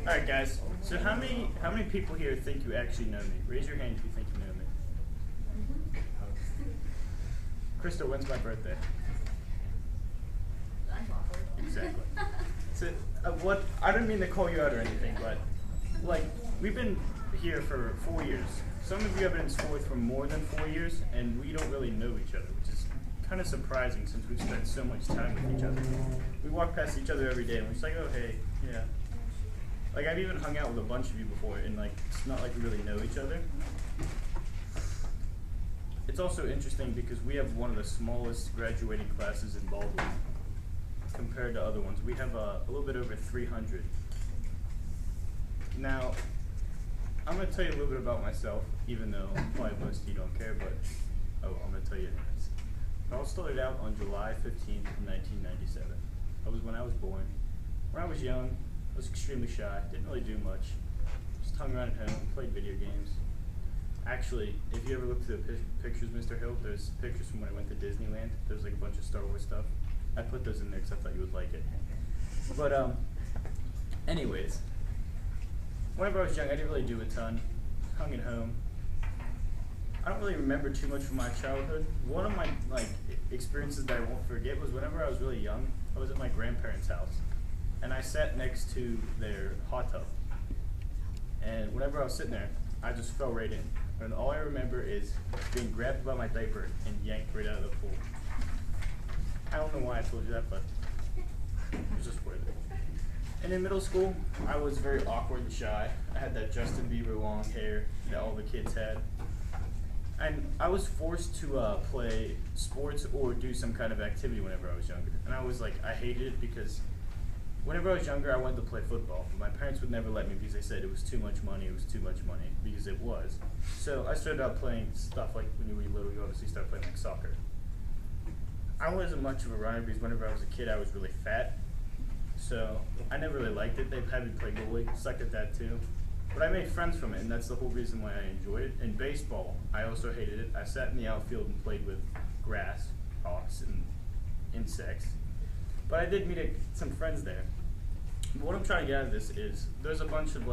Alright guys, so how many people here think you actually know me? Raise your hand if you think you know me. Krista, when's my birthday? Exactly. So, what, I don't mean to call you out or anything, but like, we've been here for 4 years. Some of you have been in school for more than 4 years, and we don't really know each other, which is kind of surprising since we've spent so much time with each other. We walk past each other every day, and we're just like, oh hey, yeah. Like, I've even hung out with a bunch of you before, and like, it's not like we really know each other. It's also interesting because we have one of the smallest graduating classes in Baldwin compared to other ones. We have a little bit over 300. Now, I'm going to tell you a little bit about myself, even though probably most of you don't care, but I'm going to tell you anyways. It all started out on July 15th, 1997. That was when I was born. When I was young, I was extremely shy, didn't really do much. Just hung around at home, played video games. Actually, if you ever look through the pictures, Mr. Hill, there's pictures from when I went to Disneyland. There's like a bunch of Star Wars stuff. I put those in there because I thought you would like it. But anyways, whenever I was young, I didn't really do a ton. Hung at home. I don't really remember too much from my childhood. One of my experiences that I won't forget was whenever I was really young, I was at my grandparents' house, and I sat next to their hot tub. And whenever I was sitting there, I just fell right in. And all I remember is being grabbed by my diaper and yanked right out of the pool. I don't know why I told you that, but it was just worth it. And in middle school, I was very awkward and shy. I had that Justin Bieber long hair that all the kids had. And I was forced to play sports or do some kind of activity whenever I was younger. And I was like, I hated it because whenever I was younger, I wanted to play football. But my parents would never let me because they said it was too much money, because it was. So I started out playing stuff like when you were little, you obviously start playing like soccer. I wasn't much of a runner because whenever I was a kid, I was really fat. So I never really liked it. They had me play goalie, sucked at that too. But I made friends from it, and that's the whole reason why I enjoyed it. In baseball, I also hated it. I sat in the outfield and played with grass, hawks, and insects. But I did meet some friends there. But what I'm trying to get out of this is, there's a bunch of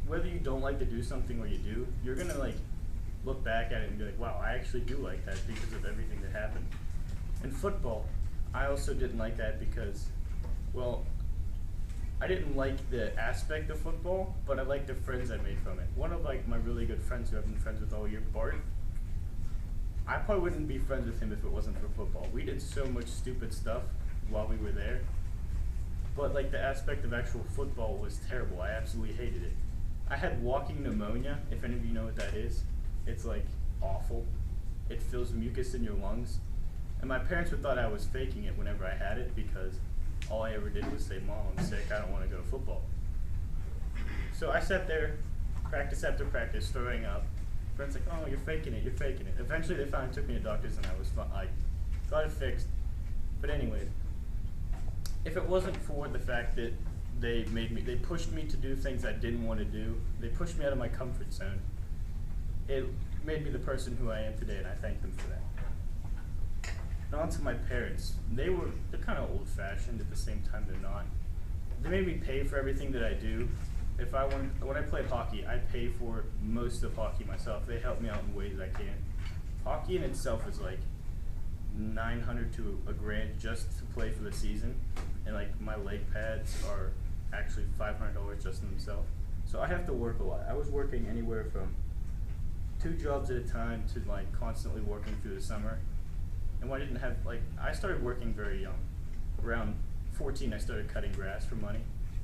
whether you don't like to do something or you do, you're gonna look back at it and be like, wow, I actually do like that because of everything that happened. In football, I also didn't like that because, well, I didn't like the aspect of football, but I liked the friends I made from it. One of my really good friends who I've been friends with all year, Bart, I probably wouldn't be friends with him if it wasn't for football. We did so much stupid stuff while we were there, but the aspect of actual football was terrible. I absolutely hated it. I had walking pneumonia, if any of you know what that is. It's awful. It fills mucus in your lungs. And my parents would thought I was faking it whenever I had it because all I ever did was say, Mom, I'm sick, I don't want to go to football. So I sat there, practice after practice, throwing up. Friends like, oh, you're faking it, you're faking it. Eventually they finally took me to doctors and I got it fixed. But anyways, if it wasn't for the fact that they pushed me to do things I didn't want to do, they pushed me out of my comfort zone, it made me the person who I am today, and I thank them for that. And on to my parents. They're kind of old-fashioned, at the same time they're not. They made me pay for everything that I do. When I played hockey, I pay for most of hockey myself. They help me out in ways I can. Hockey in itself is $900 to $1,000 just to play for the season, and my leg pads are actually $500 just in themselves. So I have to work a lot. I was working anywhere from 2 jobs at a time to constantly working through the summer. And when I didn't have, I started working very young. Around 14, I started cutting grass for money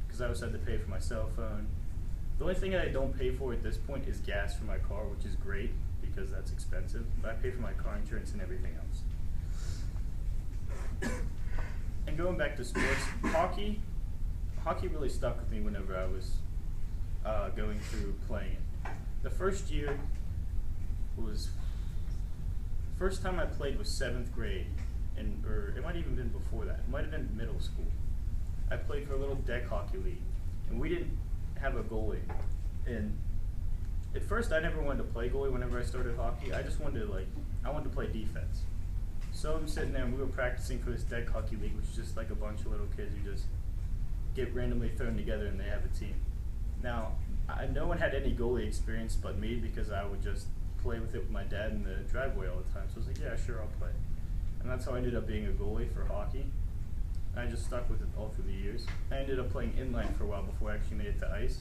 because I also had to pay for my cell phone. The only thing that I don't pay for at this point is gas for my car, which is great because that's expensive, but I pay for my car insurance and everything else. And going back to sports, hockey really stuck with me whenever I was going through playing it. The first year was, first time I played was 7th grade, or it might even been before that. It might have been middle school. I played for a little deck hockey league, and we didn't have a goalie. And at first, I never wanted to play goalie whenever I started hockey. I just wanted to I wanted to play defense. So I'm sitting there, and we were practicing for this deck hockey league, which is just a bunch of little kids who just get randomly thrown together and they have a team. Now, no one had any goalie experience but me because I would just play with it with my dad in the driveway all the time. So I was like, yeah, sure, I'll play. And that's how I ended up being a goalie for hockey. And I just stuck with it all through the years. I ended up playing inline for a while before I actually made it to ice.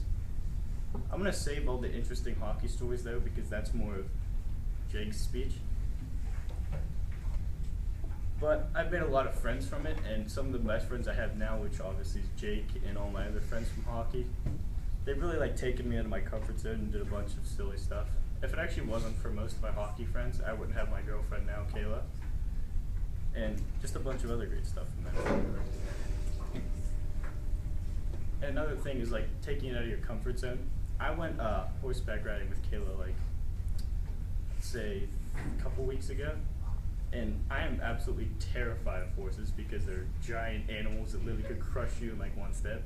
I'm going to save all the interesting hockey stories though because that's more of Jake's speech. But I've made a lot of friends from it, and some of the best friends I have now, which obviously is Jake and all my other friends from hockey, they've really like taken me out of my comfort zone and did a bunch of silly stuff. If it actually wasn't for most of my hockey friends, I wouldn't have my girlfriend now, Kayla, and just a bunch of other great stuff from them. And another thing is like taking it out of your comfort zone. I went horseback riding with Kayla like, let's say, a couple weeks ago. And I am absolutely terrified of horses because they're giant animals that literally could crush you in like one step.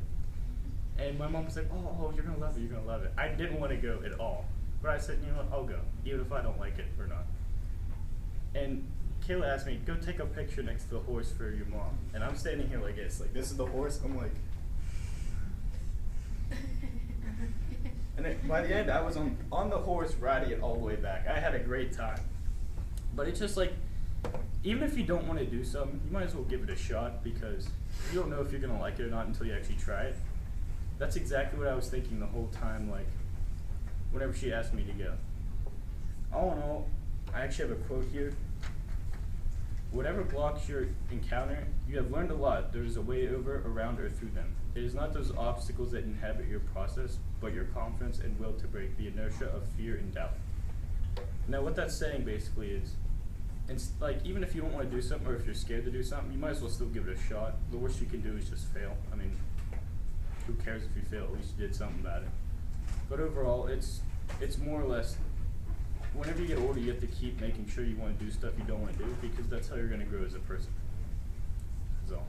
And my mom was like, oh, you're gonna love it, you're gonna love it. I didn't want to go at all. But I said, you know what, I'll go, even if I don't like it or not. And Kayla asked me, go take a picture next to the horse for your mom. And I'm standing here like this is the horse, I'm like. And then by the end, I was on the horse riding it all the way back. I had a great time. But it's just like, even if you don't want to do something, you might as well give it a shot because you don't know if you're going to like it or not until you actually try it. That's exactly what I was thinking the whole time, like, whenever she asked me to go. All in all, I actually have a quote here. Whatever blocks your encounter, you have learned a lot. There is a way over, around, or through them. It is not those obstacles that inhabit your process, but your confidence and will to break the inertia of fear and doubt. Now, what that's saying basically is, it's like, even if you don't want to do something or if you're scared to do something, you might as well still give it a shot. The worst you can do is just fail. I mean, who cares if you fail? At least you did something about it. But overall, it's more or less, whenever you get older, you have to keep making sure you want to do stuff you don't want to do because that's how you're going to grow as a person. That's all.